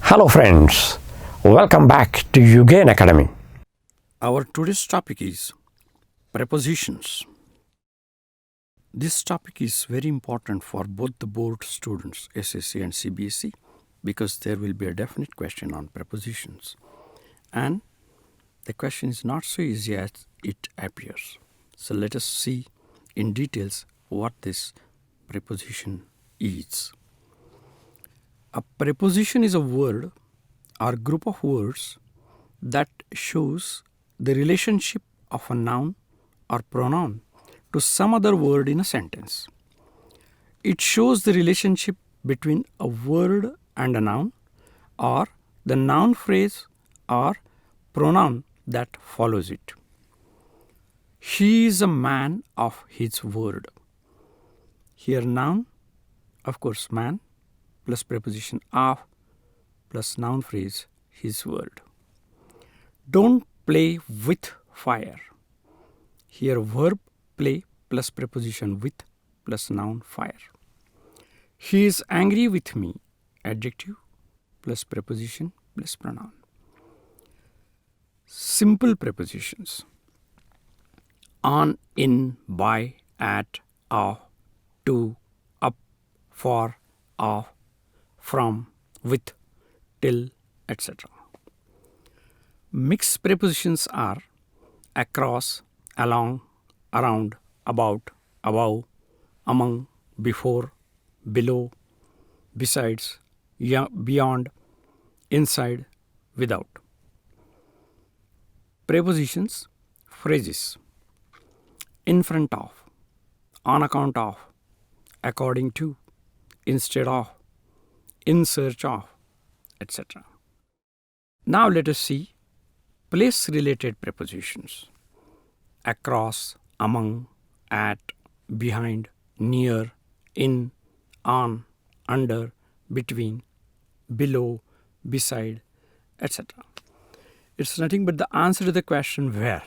Hello friends, welcome back to Yugen Academy. Our today's topic is prepositions. This topic is very important for both the board students, SSC and CBSE, because there will be a definite question on prepositions. And the question is not so easy as it appears. So let us see in details what this preposition is. A preposition is a word or group of words that shows the relationship of a noun or pronoun to some other word in a sentence. It shows the relationship between a word and a noun, or the noun phrase or pronoun that follows it. He is a man of his word. Here noun, of course man, plus preposition of, plus noun phrase, his word. Don't play with fire. Here verb play plus preposition with plus noun fire. He is angry with me. Adjective plus preposition plus pronoun. Simple prepositions. On, in, by, at, of, to, up, for, of, from, with, till, etc. Mixed prepositions are across, along, around, about, above, among, before, below, besides, beyond, inside, without. Prepositions, phrases. In front of, on account of, according to, instead of, in search of, etc. Now let us see place-related prepositions. Across, among, at, behind, near, in, on, under, between, below, beside, etc. It's nothing but the answer to the question where.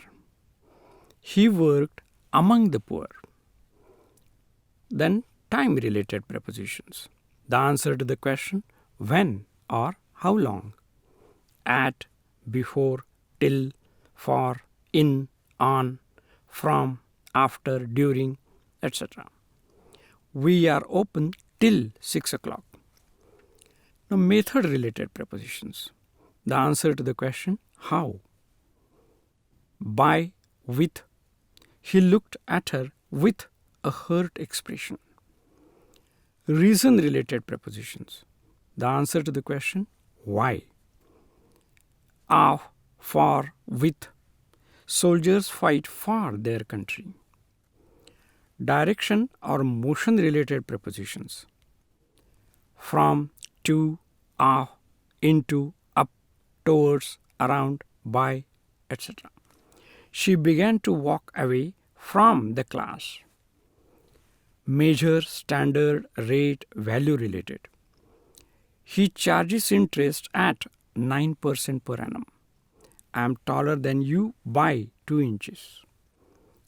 He worked among the poor. Then time-related prepositions. The answer to the question when or how long. At, before, till, for, in, on, from, after, during, etc. We are open till 6 o'clock. Now method-related prepositions. The answer to the question how. By, with. He looked at her with a hurt expression. Reason-related prepositions. The answer to the question why. Of, for, with. Soldiers fight for their country. Direction or motion-related prepositions. From, to, of, into, up, towards, around, by, etc. She began to walk away from the class. Measure, standard, rate, value related. He charges interest at 9% per annum. I am taller than you by 2 inches.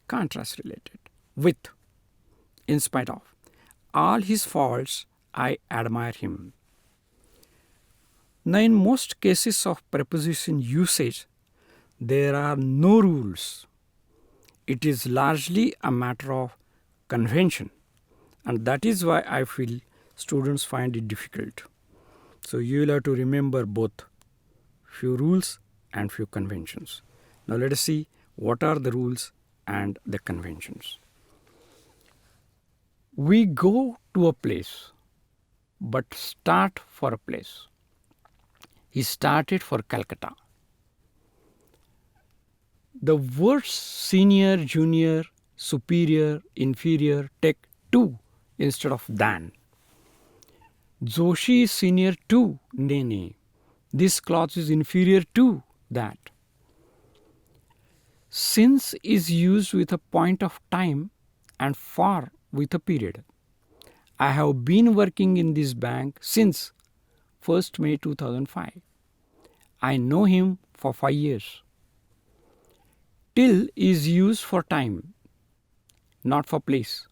Contrast related. With, in spite of. All his faults, I admire him. Now in most cases of preposition usage, there are no rules. It is largely a matter of convention, and that is why I feel students find it difficult. So you will have to remember both few rules and few conventions. Now let us see what are the rules and the conventions. We go to a place, but start for a place. He started for Calcutta. The words senior, junior, superior, inferior take to instead of than. Joshi is senior to Nene. This cloth is inferior to that. Since is used with a point of time and for with a period. I have been working in this bank since 1st May 2005. I know him for 5 years. Till is used for time, not for place.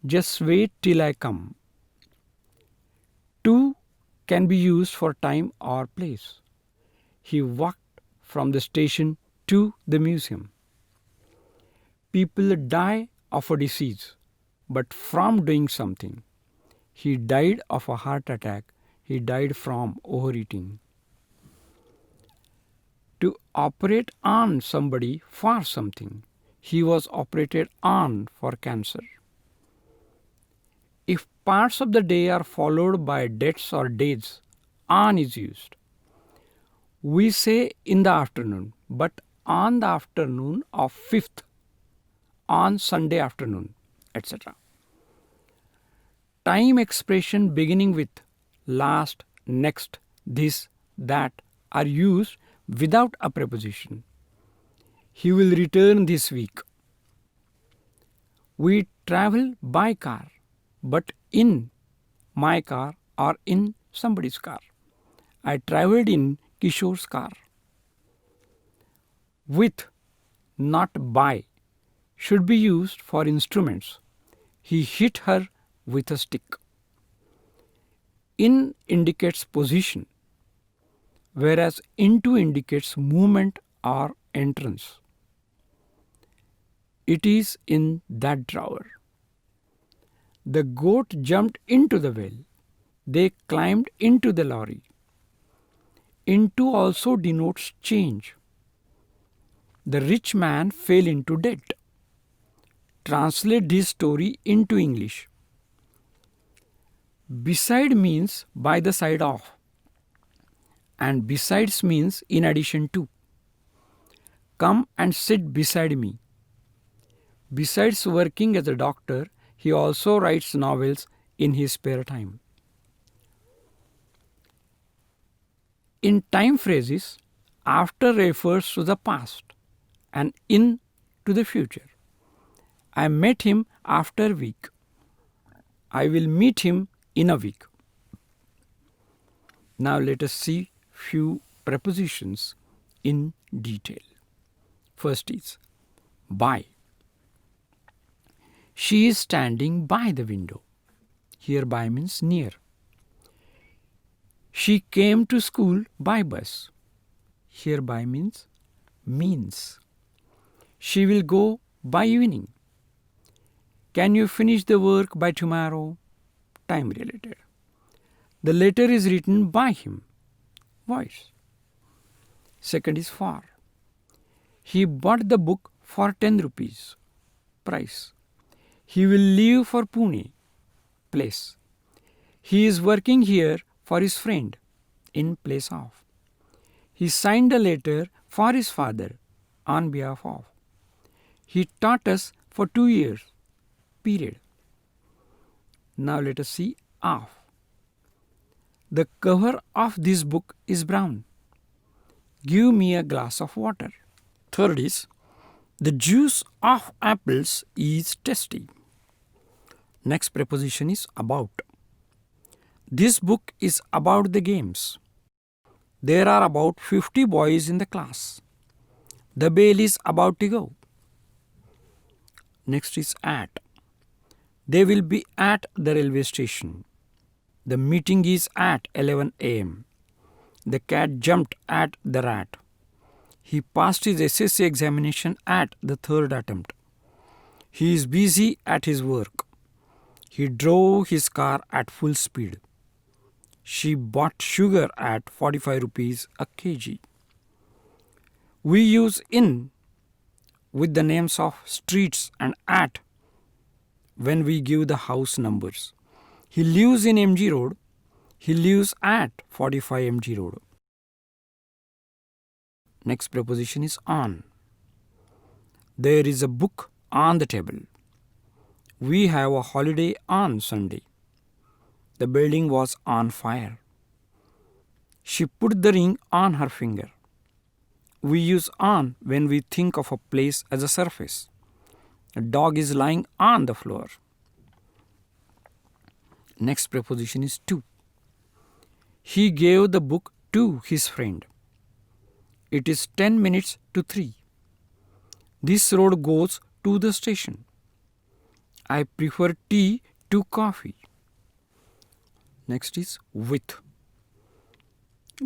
Just wait till I come. To can be used for time or place. He walked from the station to the museum. People die of a disease, but from doing something. He died of a heart attack. He died from overeating. To operate on somebody for something. He was operated on for cancer. If parts of the day are followed by dates or days, on is used. We say in the afternoon, but on the afternoon of 5th, on Sunday afternoon, etc. Time expression beginning with last, next, this, that are used without a preposition. He will return this week. We travel by car, but in my car or in somebody's car. I traveled in Kishore's car. With, not by, should be used for instruments. He hit her with a stick. In indicates position, whereas into indicates movement or entrance. It is in that drawer. The goat jumped into the well. They climbed into the lorry. Into also denotes change. The rich man fell into debt. Translate this story into English. Beside means by the side of, and besides means in addition to. Come and sit beside me. Besides working as a doctor, he also writes novels in his spare time. In time phrases, after refers to the past and in to the future. I met him after a week. I will meet him in a week. Now let us see few prepositions in detail. First is by. She is standing by the window. Here by means near. She came to school by bus. Here by means means. She will go by evening. Can you finish the work by tomorrow? Time related. The letter is written by him. Voice. Second is for. He bought the book for 10 rupees. Price. He will leave for Pune. Place. He is working here for his friend. In place of. He signed a letter for his father on behalf of. He taught us for 2 years. Period. Now let us see of. The cover of this book is brown. Give me a glass of water. Third is, the juice of apples is tasty. Next preposition is about. This book is about the games. There are about 50 boys in the class. The bell is about to go. Next is at. They will be at the railway station. The meeting is at 11 a.m. The cat jumped at the rat. He passed his SSC examination at the 3rd attempt. He is busy at his work. He drove his car at full speed. She bought sugar at 45 rupees a kg. We use in with the names of streets and at when we give the house numbers. He lives in MG Road. He lives at 45 MG Road. Next preposition is on. There is a book on the table. We have a holiday on Sunday. The building was on fire. She put the ring on her finger. We use on when we think of a place as a surface. A dog is lying on the floor. Next preposition is to. He gave the book to his friend. It is 10 minutes to 3. This road goes to the station. I prefer tea to coffee. Next is with.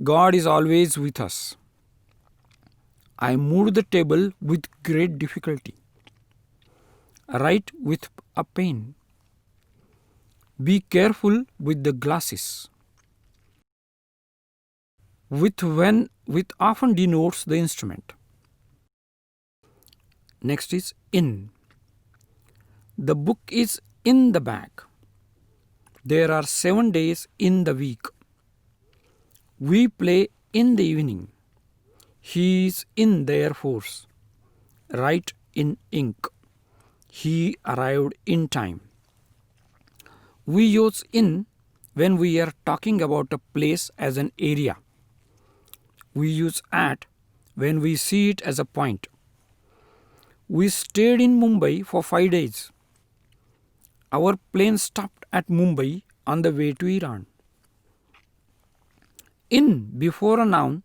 God is always with us. I moved the table with great difficulty. Write with a pen. Be careful with the glasses. With often denotes the instrument. Next is in. The book is in the bag. There are 7 days in the week. We play in the evening. He is in the Air Force. Write in ink. He arrived in time. We use in when we are talking about a place as an area. We use at when we see it as a point. We stayed in Mumbai for 5 days. Our plane stopped at Mumbai on the way to Iran. In before a noun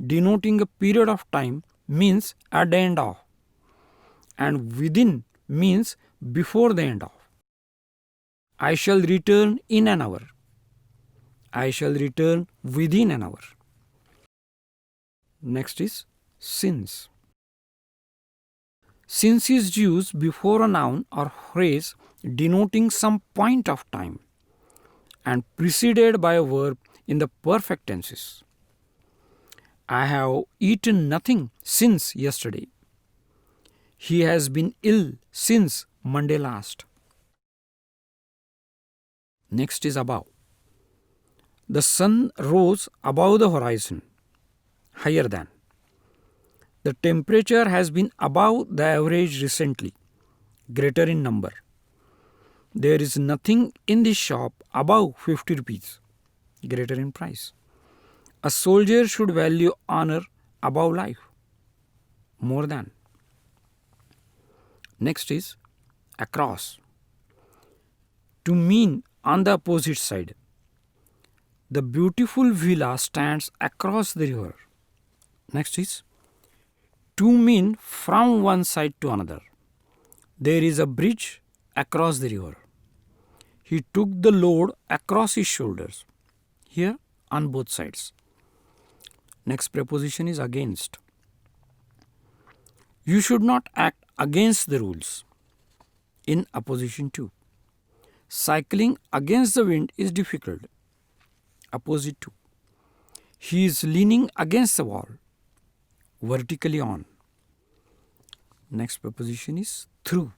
denoting a period of time means at the end of, and within means before the end of. I shall return in an hour. I shall return within an hour. Next is since. Since is used before a noun or phrase denoting some point of time and preceded by a verb in the perfect tenses. I have eaten nothing since yesterday. He has been ill since Monday last. Next is above. The sun rose above the horizon, higher than. The temperature has been above the average recently, greater in number. There is nothing in this shop above 50 rupees, greater in price. A soldier should value honor above life, more than. Next is across. To mean on the opposite side. The beautiful villa stands across the river. Next is to mean from one side to another. There is a bridge across the river. He took the load across his shoulders. Here on both sides. Next preposition is against. You should not act against the rules. In opposition to. Cycling against the wind is difficult. Opposite to. He is leaning against the wall. Vertically on. Next preposition is through.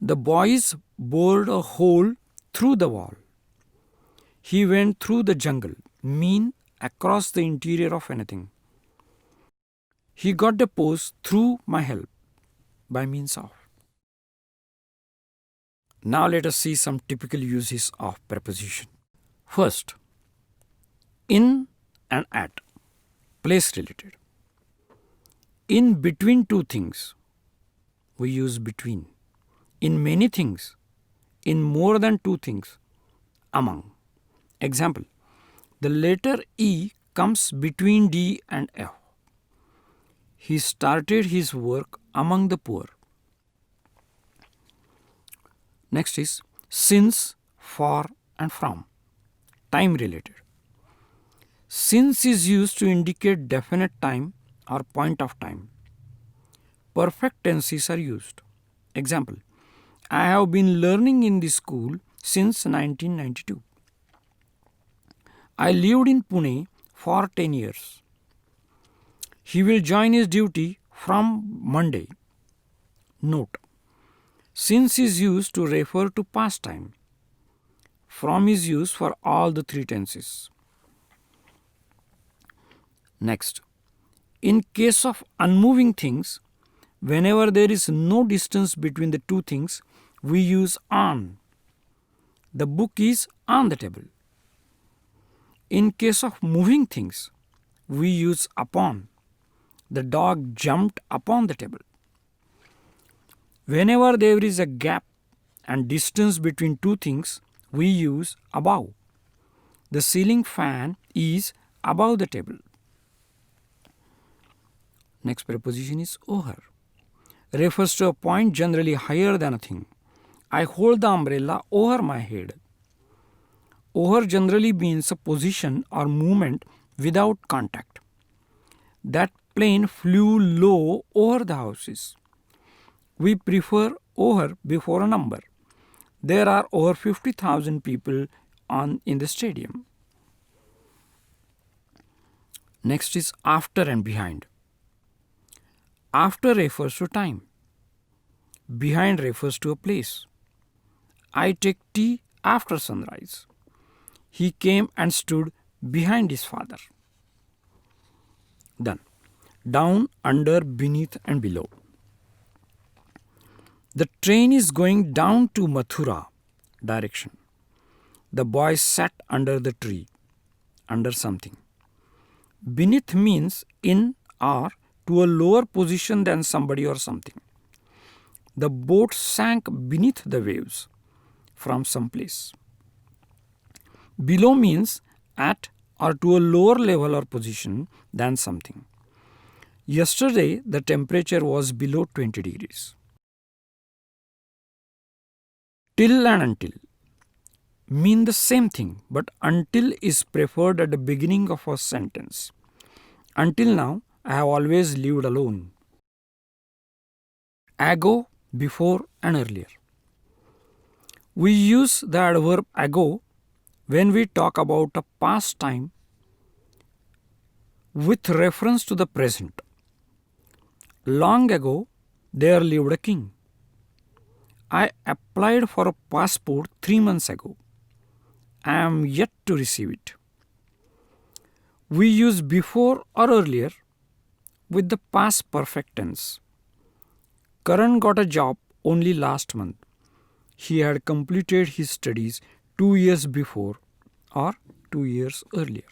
The boys bored a hole through the wall. He went through the jungle. Mean across the interior of anything. He got the post through my help. By means of. Now let us see some typical uses of preposition. First, in and at, place related. In between two things, we use between. In many things, in more than two things, among. Example, the letter E comes between D and F. He started his work among the poor. Next is since, for and from, time related. Since is used to indicate definite time or point of time. Perfect tenses are used. Example, I have been learning in this school since 1992. I lived in Pune for 10 years. He will join his duty from Monday. Note, since is used to refer to past time. From is used for all the three tenses. Next, in case of unmoving things, whenever there is no distance between the two things, we use on. The book is on the table. In case of moving things, we use upon. The dog jumped upon the table. Whenever there is a gap and distance between two things, we use above. The ceiling fan is above the table. Next preposition is over. Refers to a point generally higher than a thing. I hold the umbrella over my head. Over generally means a position or movement without contact. That plane flew low over the houses. We prefer over before a number. There are over 50,000 people in the stadium. Next is after and behind. After refers to time. Behind refers to a place. I take tea after sunrise. He came and stood behind his father. Done. Down, under, beneath and below. The train is going down to Mathura direction. The boy sat under the tree, under something. Beneath means in or to a lower position than somebody or something. The boat sank beneath the waves from some place. Below means at or to a lower level or position than something. Yesterday, the temperature was below 20 degrees. Till and until mean the same thing, but until is preferred at the beginning of a sentence. Until now, I have always lived alone. Ago, before and earlier. We use the adverb ago when we talk about a past time with reference to the present. Long ago, there lived a king. I applied for a passport 3 months ago. I am yet to receive it. We use before or earlier with the past perfect tense. Karan got a job only last month. He had completed his studies 2 years before or 2 years earlier.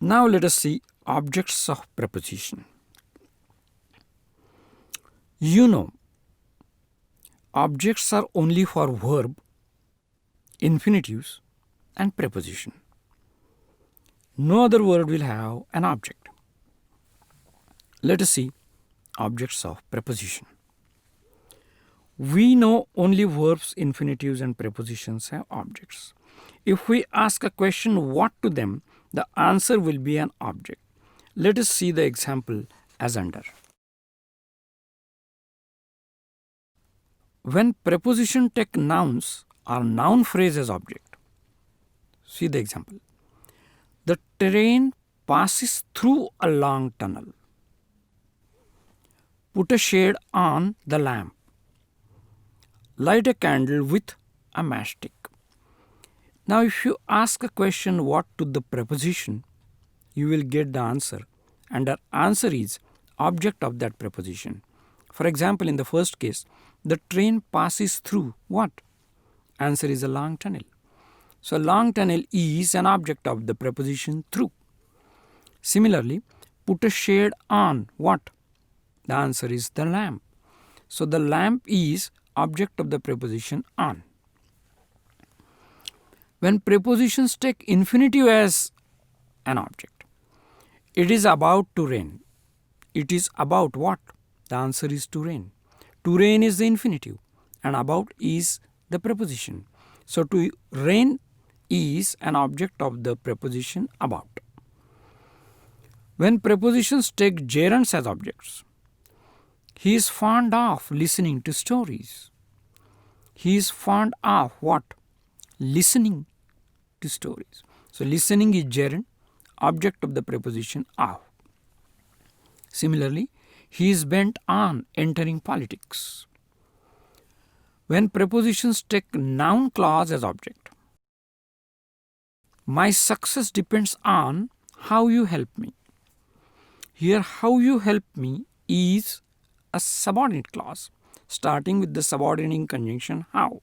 Now let us see objects of preposition. You know, objects are only for verb, infinitives and preposition. No other word will have an object. Let us see objects of preposition. We know only verbs, infinitives and prepositions have objects. If we ask a question what to them, the answer will be an object. Let us see the example as under. When preposition take nouns or noun phrase as object. See the example. The train passes through a long tunnel. Put a shade on the lamp. Light a candle with a matchstick. Now if you ask a question what to the preposition, you will get the answer, and the answer is object of that preposition. For example, in the first case, the train passes through what? Answer is a long tunnel. So long tunnel is an object of the preposition through. Similarly, put a shade on what? The answer is the lamp. So the lamp is object of the preposition on. When prepositions take infinitive as an object, it is about to rain. It is about what? The answer is to rain. To rain is the infinitive and about is the preposition. So to rain is an object of the preposition about. When prepositions take gerunds as objects, he is fond of listening to stories. He is fond of what? Listening to stories. So listening is gerund, object of the preposition of. Similarly, he is bent on entering politics. When prepositions take noun clause as object, my success depends on how you help me. Here, how you help me is a subordinate clause, starting with the subordinating conjunction how.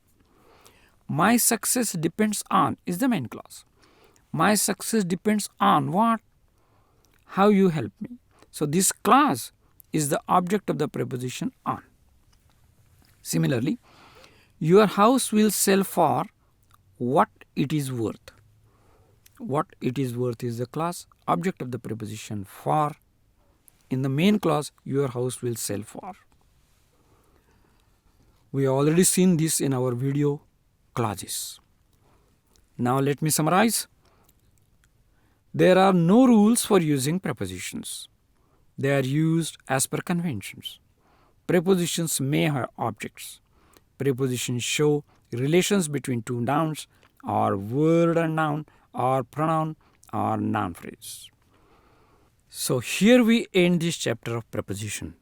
My success depends on is the main clause. My success depends on what? How you help me. So this clause is the object of the preposition on. Similarly, your house will sell for what it is worth. What it is worth is the clause, object of the preposition for. In the main clause, your house will sell for. We have already seen this in our video clauses. Now let me summarize. There are no rules for using prepositions. They are used as per conventions. Prepositions may have objects. Prepositions show relations between two nouns, or word and noun, or pronoun, or noun phrase. So here we end this chapter of preposition.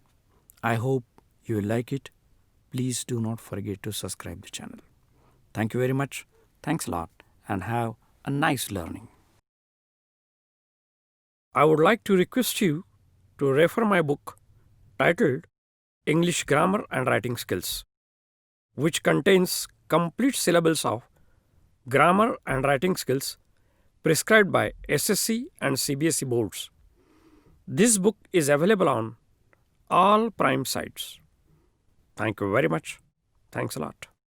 I hope you will like it. Please do not forget to subscribe the channel. Thank you very much. Thanks a lot, and have a nice learning. I would like to request you to refer my book titled English Grammar and Writing Skills, which contains complete syllabus of grammar and writing skills prescribed by SSC and CBSE boards. This book is available on all prime sites. Thank you very much. Thanks a lot.